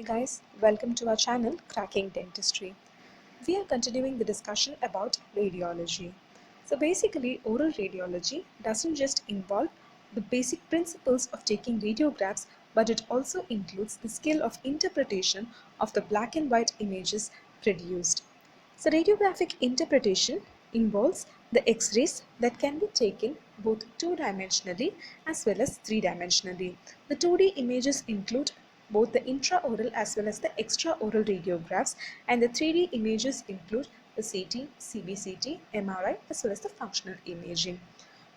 guys, welcome to our channel Cracking Dentistry. We are continuing the discussion about radiology. So basically, oral radiology doesn't just involve the basic principles of taking radiographs, but it also includes the skill of interpretation of the black and white images produced. So radiographic interpretation involves the X-rays that can be taken both two-dimensionally as well as three-dimensionally. The 2D images include both the intraoral as well as the extraoral radiographs, and the 3D images include the CT, CBCT, MRI as well as the functional imaging.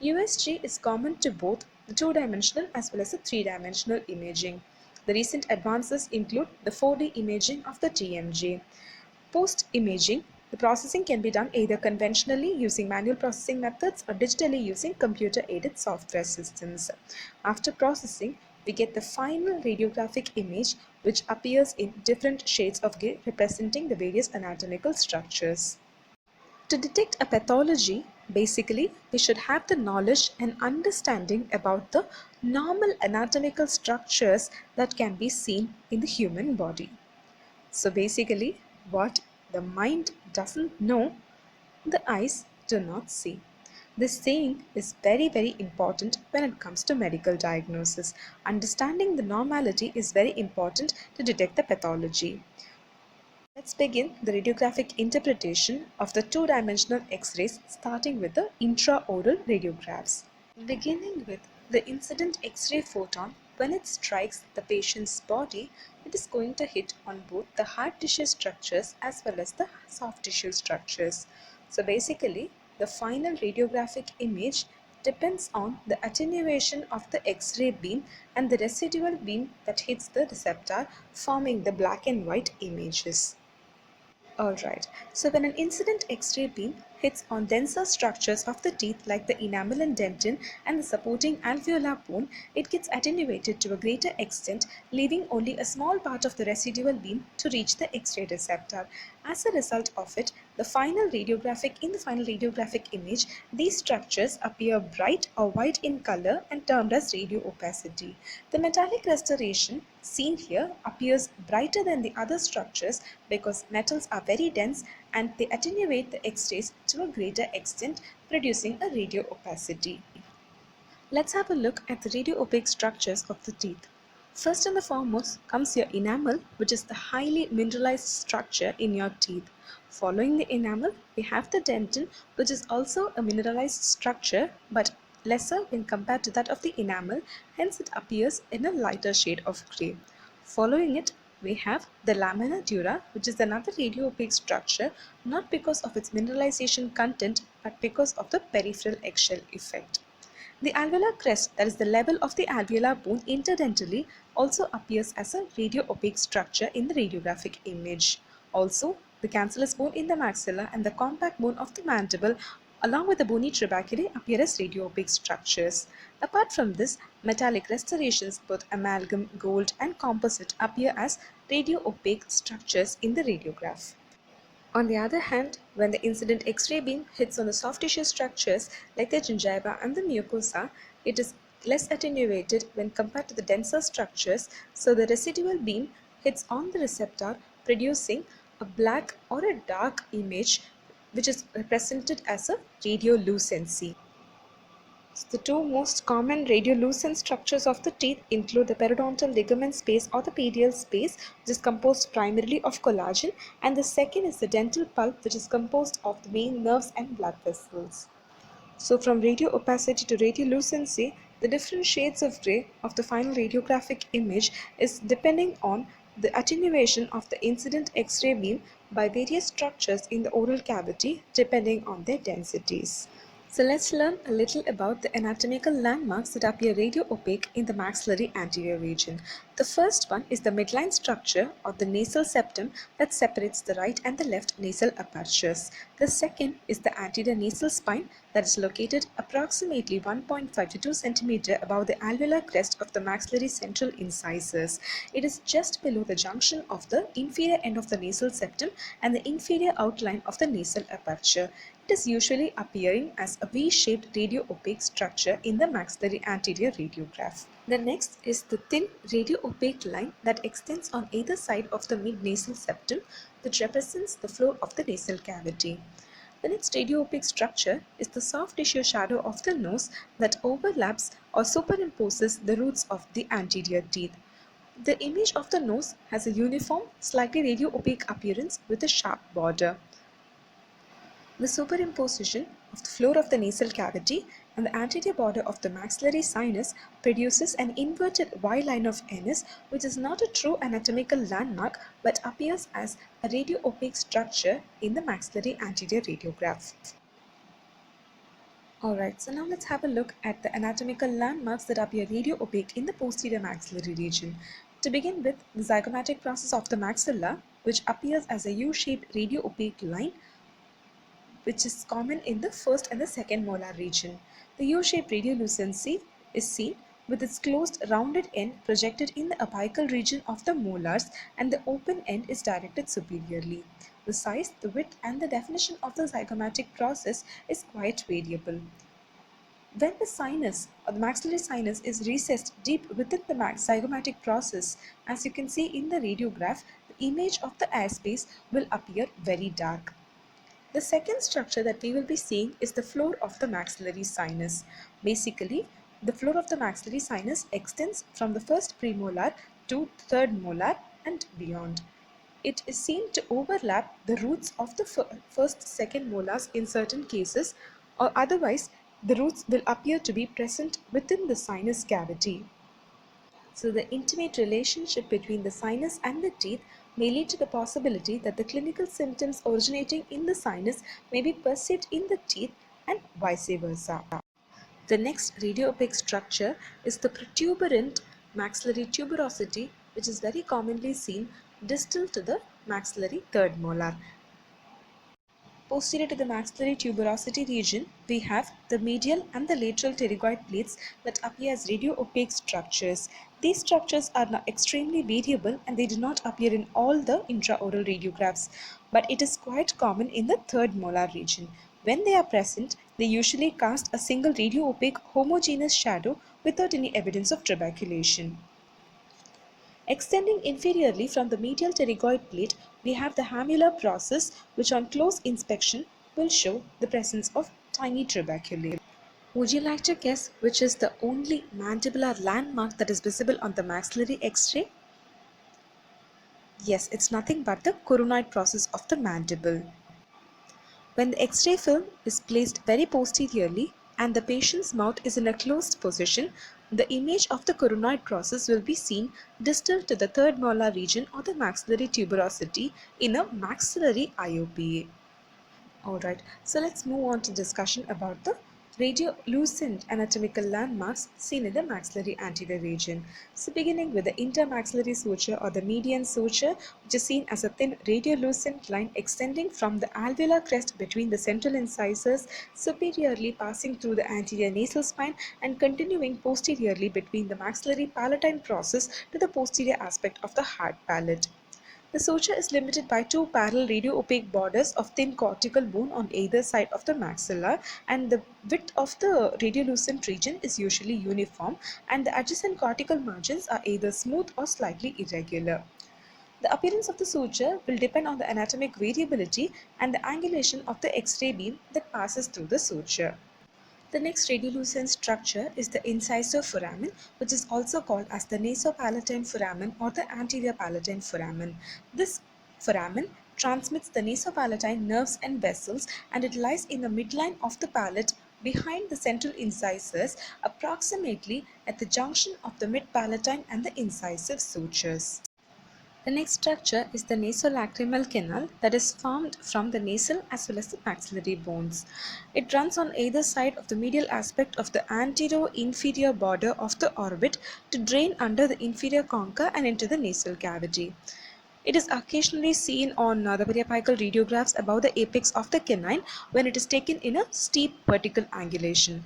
USG is common to both the two-dimensional as well as the three-dimensional imaging. The recent advances include the 4D imaging of the TMJ. Post-imaging, the processing can be done either conventionally using manual processing methods or digitally using computer-aided software systems. After processing, we get the final radiographic image which appears in different shades of gray representing the various anatomical structures. To detect a pathology, basically, we should have the knowledge and understanding about the normal anatomical structures that can be seen in the human body. So basically, what the mind doesn't know, the eyes do not see. This saying is very important when it comes to medical diagnosis. Understanding the normality is very important to detect the pathology. Let's begin the radiographic interpretation of the two-dimensional X-rays starting with the intraoral radiographs. Beginning with the incident X-ray photon, when it strikes the patient's body, it is going to hit on both the hard tissue structures as well as the soft tissue structures. So basically, the final radiographic image depends on the attenuation of the X-ray beam and the residual beam that hits the receptor, forming the black and white images. Alright, so when an incident X-ray beam hits on denser structures of the teeth like the enamel and dentin and the supporting alveolar bone, it gets attenuated to a greater extent, leaving only a small part of the residual beam to reach the X-ray receptor. As a result of it, in the final radiographic image, these structures appear bright or white in color and termed as radio opacity. The metallic restoration seen here appears brighter than the other structures because metals are very dense and they attenuate the X-rays to a greater extent, producing a radio opacity. Let's have a look at the radio opaque structures of the teeth. First and the foremost comes your enamel, which is the highly mineralized structure in your teeth. Following the enamel, we have the dentin, which is also a mineralized structure but lesser when compared to that of the enamel, hence it appears in a lighter shade of grey. Following it, we have the lamina dura, which is another radio opaque structure, not because of its mineralization content but because of the peripheral eggshell effect. The alveolar crest, that is the level of the alveolar bone interdentally, also appears as a radio opaque structure in the radiographic image. Also, the cancellous bone in the maxilla and the compact bone of the mandible along with the bony trabeculae appear as radio opaque structures. Apart from this, metallic restorations, both amalgam, gold and composite, appear as radio opaque structures in the radiograph. On the other hand, when the incident X-ray beam hits on the soft tissue structures like the gingiva and the mucosa, it is less attenuated when compared to the denser structures, so the residual beam hits on the receptor, producing a black or a dark image which is represented as a radiolucency. The two most common radiolucent structures of the teeth include the periodontal ligament space or the pedial space, which is composed primarily of collagen, and the second is the dental pulp, which is composed of the main nerves and blood vessels. So from radio opacity to radiolucency, the different shades of grey of the final radiographic image is depending on the attenuation of the incident X-ray beam by various structures in the oral cavity depending on their densities. So let's learn a little about the anatomical landmarks that appear radio opaque in the maxillary anterior region. The first one is the midline structure or the nasal septum that separates the right and the left nasal apertures. The second is the anterior nasal spine that is located approximately 1.5 to 2 cm above the alveolar crest of the maxillary central incisors. It is just below the junction of the inferior end of the nasal septum and the inferior outline of the nasal aperture. It is usually appearing as a V-shaped radio-opaque structure in the maxillary anterior radiograph. The next is the thin radio-opaque line that extends on either side of the mid-nasal septum, which represents the floor of the nasal cavity. The next radio-opaque structure is the soft tissue shadow of the nose that overlaps or superimposes the roots of the anterior teeth. The image of the nose has a uniform, slightly radio-opaque appearance with a sharp border. The superimposition of the floor of the nasal cavity and the anterior border of the maxillary sinus produces an inverted Y line of Ennis, which is not a true anatomical landmark but appears as a radio-opaque structure in the maxillary anterior radiograph. Alright, so now let's have a look at the anatomical landmarks that appear radio-opaque in the posterior maxillary region. To begin with, the zygomatic process of the maxilla, which appears as a U-shaped radio-opaque line, which is common in the first and the second molar region. The U-shaped radiolucency is seen with its closed rounded end projected in the apical region of the molars, and the open end is directed superiorly. The size, the width and the definition of the zygomatic process is quite variable. When the sinus or the maxillary sinus is recessed deep within the zygomatic process, as you can see in the radiograph, the image of the airspace will appear very dark. The second structure that we will be seeing is the floor of the maxillary sinus. Basically, the floor of the maxillary sinus extends from the first premolar to third molar and beyond. It is seen to overlap the roots of the first second molars in certain cases, or otherwise the roots will appear to be present within the sinus cavity. So the intimate relationship between the sinus and the teeth may lead to the possibility that the clinical symptoms originating in the sinus may be perceived in the teeth and vice versa. The next radio-opaque structure is the protuberant maxillary tuberosity, which is very commonly seen distal to the maxillary third molar. Posterior to the maxillary tuberosity region, we have the medial and the lateral pterygoid plates that appear as radio-opaque structures. These structures are now extremely variable and they do not appear in all the intraoral radiographs, but it is quite common in the third molar region. When they are present, they usually cast a single radio-opaque homogeneous shadow without any evidence of trabeculation. Extending inferiorly from the medial pterygoid plate, we have the hamular process, which on close inspection will show the presence of tiny trabeculae. Would you like to guess which is the only mandibular landmark that is visible on the maxillary X-ray? Yes, it's nothing but the coronoid process of the mandible. When the X-ray film is placed very posteriorly and the patient's mouth is in a closed position, the image of the coronoid process will be seen distal to the third molar region or the maxillary tuberosity in a maxillary IOPA. Alright, so let's move on to discussion about the radiolucent anatomical landmarks seen in the maxillary anterior region. So beginning with the intermaxillary suture or the median suture, which is seen as a thin radiolucent line extending from the alveolar crest between the central incisors, superiorly passing through the anterior nasal spine and continuing posteriorly between the maxillary palatine process to the posterior aspect of the hard palate. The suture is limited by two parallel radio-opaque borders of thin cortical bone on either side of the maxilla, and the width of the radiolucent region is usually uniform, and the adjacent cortical margins are either smooth or slightly irregular. The appearance of the suture will depend on the anatomic variability and the angulation of the X-ray beam that passes through the suture. The next radiolucent structure is the incisor foramen, which is also called as the nasopalatine foramen or the anterior palatine foramen. This foramen transmits the nasopalatine nerves and vessels, and it lies in the midline of the palate behind the central incisors, approximately at the junction of the mid-palatine and the incisive sutures. The next structure is the nasolacrimal canal that is formed from the nasal as well as the maxillary bones. It runs on either side of the medial aspect of the anterior-inferior border of the orbit to drain under the inferior concha and into the nasal cavity. It is occasionally seen on the periapical radiographs above the apex of the canine when it is taken in a steep vertical angulation.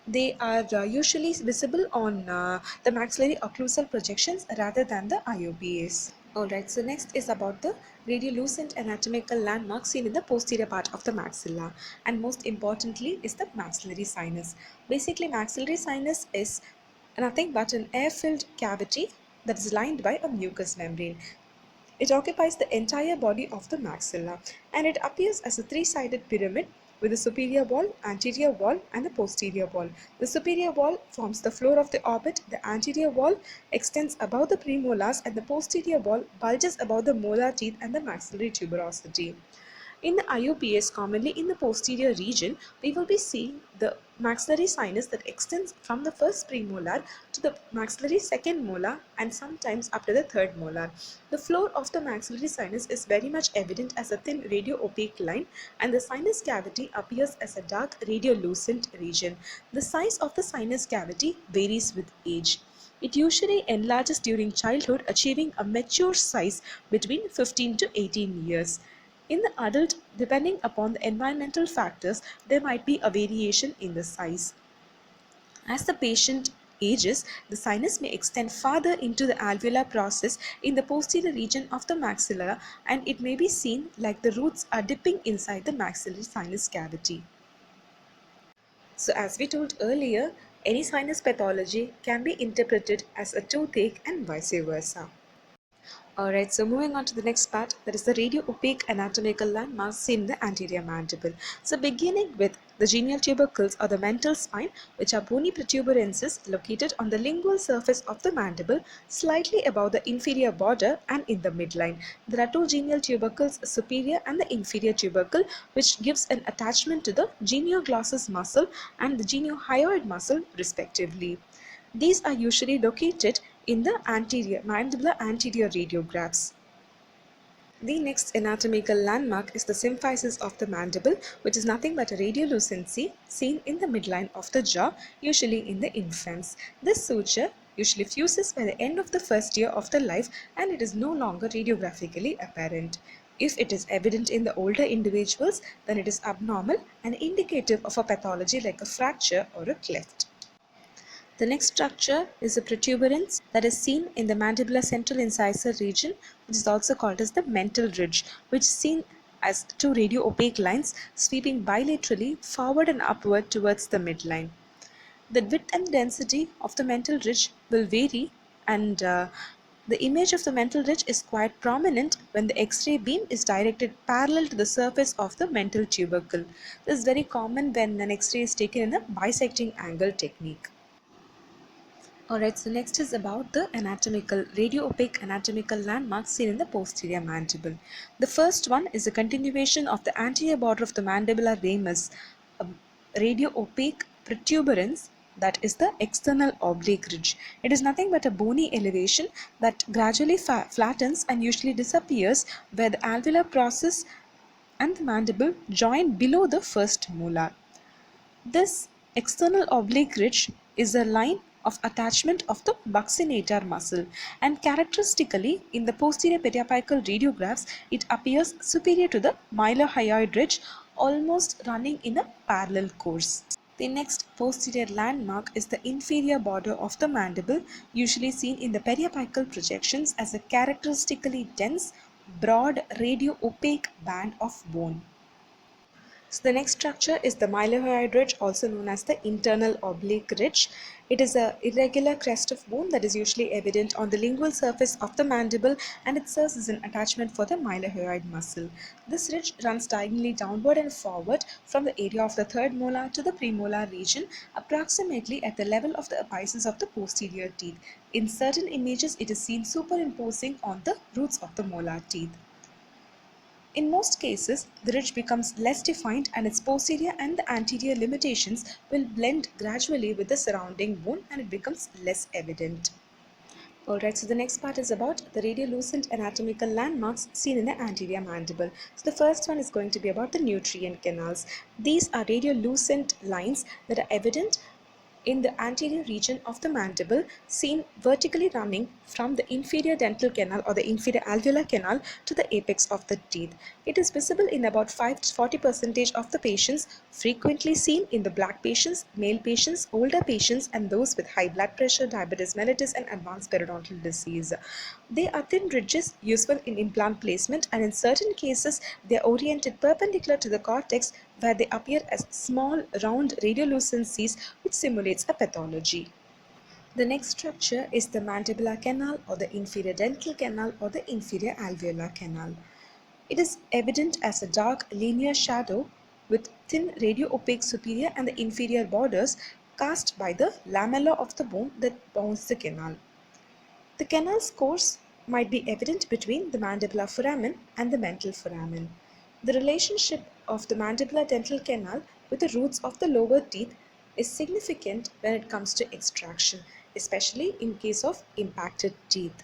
They are usually visible on the maxillary occlusal projections rather than the IOPAs. Alright, so next is about the radiolucent anatomical landmark seen in the posterior part of the maxilla, and most importantly is the maxillary sinus. Basically, maxillary sinus is nothing but an air-filled cavity that is lined by a mucous membrane. It occupies the entire body of the maxilla, and it appears as a three-sided pyramid with the superior wall, anterior wall and the posterior wall. The superior wall forms the floor of the orbit, the anterior wall extends above the premolars and the posterior wall bulges above the molar teeth and the maxillary tuberosity. In the IUPS, commonly in the posterior region, we will be seeing the maxillary sinus that extends from the first premolar to the maxillary second molar and sometimes up to the third molar. The floor of the maxillary sinus is very much evident as a thin radio-opaque line, and the sinus cavity appears as a dark radiolucent region. The size of the sinus cavity varies with age. It usually enlarges during childhood, achieving a mature size between 15 to 18 years. In the adult, depending upon the environmental factors, there might be a variation in the size. As the patient ages, the sinus may extend farther into the alveolar process in the posterior region of the maxilla, and it may be seen like the roots are dipping inside the maxillary sinus cavity. So as we told earlier, any sinus pathology can be interpreted as a toothache and vice versa. Alright, so moving on to the next part, that is the radio-opaque anatomical landmarks seen in the anterior mandible. So beginning with the genial tubercles or the mental spine, which are bony protuberances located on the lingual surface of the mandible, slightly above the inferior border and in the midline. There are two genial tubercles, superior and the inferior tubercle, which gives an attachment to the genioglossus muscle and the geniohyoid muscle respectively. These are usually located in the anterior mandibular anterior radiographs. The next anatomical landmark is the symphysis of the mandible, which is nothing but a radiolucency seen in the midline of the jaw, usually in the infants. This suture usually fuses by the end of the first year of the life, and it is no longer radiographically apparent. If it is evident in the older individuals, then it is abnormal and indicative of a pathology like a fracture or a cleft. The next structure is a protuberance that is seen in the mandibular central incisor region, which is also called as the mental ridge, which is seen as two radio-opaque lines sweeping bilaterally forward and upward towards the midline. The width and density of the mental ridge will vary, and the image of the mental ridge is quite prominent when the X-ray beam is directed parallel to the surface of the mental tubercle. This is very common when an X-ray is taken in a bisecting angle technique. Alright, so next is about the radio-opaque anatomical landmarks seen in the posterior mandible. The first one is a continuation of the anterior border of the mandibular ramus, a radio-opaque protuberance that is the external oblique ridge. It is nothing but a bony elevation that gradually flattens and usually disappears where the alveolar process and the mandible join below the first molar. This external oblique ridge is a line of attachment of the buccinator muscle, and characteristically in the posterior periapical radiographs it appears superior to the mylohyoid ridge, almost running in a parallel course. The next posterior landmark is the inferior border of the mandible, usually seen in the periapical projections as a characteristically dense, broad radio-opaque band of bone. So the next structure is the mylohyoid ridge, also known as the internal oblique ridge. It is an irregular crest of bone that is usually evident on the lingual surface of the mandible, and it serves as an attachment for the mylohyoid muscle. This ridge runs diagonally downward and forward from the area of the third molar to the premolar region, approximately at the level of the apices of the posterior teeth. In certain images, it is seen superimposing on the roots of the molar teeth. In most cases, the ridge becomes less defined and its posterior and the anterior limitations will blend gradually with the surrounding bone, and it becomes less evident. Alright, so the next part is about the radiolucent anatomical landmarks seen in the anterior mandible. So the first one is going to be about the nutrient canals. These are radiolucent lines that are evident in the anterior region of the mandible, seen vertically running from the inferior dental canal or the inferior alveolar canal to the apex of the teeth. It is visible in about 5 to 40% of the patients, frequently seen in the black patients, male patients, older patients, and those with high blood pressure, diabetes mellitus, and advanced periodontal disease. They are thin ridges useful in implant placement, and in certain cases they are oriented perpendicular to the cortex, where they appear as small round radiolucencies which simulates a pathology. The next structure is the mandibular canal or the inferior dental canal or the inferior alveolar canal. It is evident as a dark linear shadow with thin radio-opaque superior and the inferior borders cast by the lamella of the bone that bounds the canal. The canal's course might be evident between the mandibular foramen and the mental foramen. The relationship of the mandibular dental canal with the roots of the lower teeth is significant when it comes to extraction, especially in case of impacted teeth.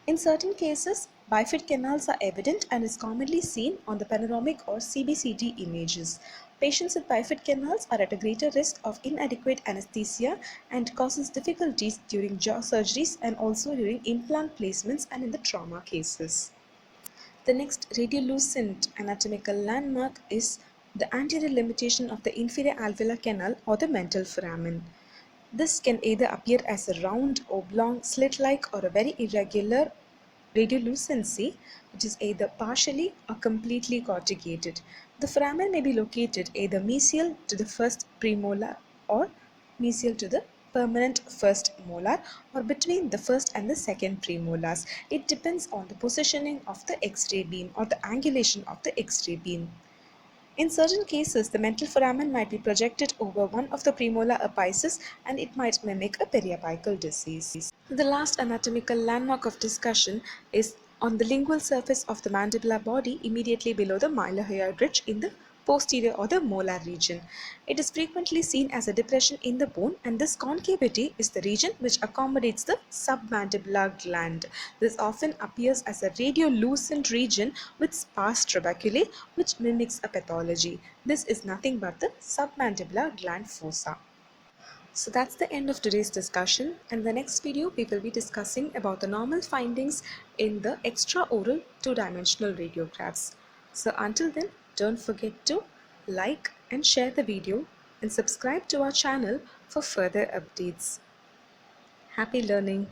In certain cases, bifid canals are evident and is commonly seen on the panoramic or CBCT images. Patients with bifid canals are at a greater risk of inadequate anesthesia and causes difficulties during jaw surgeries and also during implant placements and in the trauma cases. The next radiolucent anatomical landmark is the anterior limitation of the inferior alveolar canal or the mental foramen. This can either appear as a round, oblong, slit-like or a very irregular radiolucency, which is either partially or completely corrugated. The foramen may be located either mesial to the first premolar or mesial to the permanent first molar or between the first and the second premolars. It depends on the positioning of the X-ray beam or the angulation of the X-ray beam. In certain cases, the mental foramen might be projected over one of the premolar apices and it might mimic a periapical disease. The last anatomical landmark of discussion is on the lingual surface of the mandibular body immediately below the mylohyoid ridge in the posterior or the molar region. It is frequently seen as a depression in the bone, and this concavity is the region which accommodates the submandibular gland. This often appears as a radiolucent region with sparse trabeculae which mimics a pathology. This is nothing but the submandibular gland fossa. So that's the end of today's discussion. And the next video we will be discussing about the normal findings in the extraoral two-dimensional radiographs. So until then, don't forget to like and share the video and subscribe to our channel for further updates. Happy learning!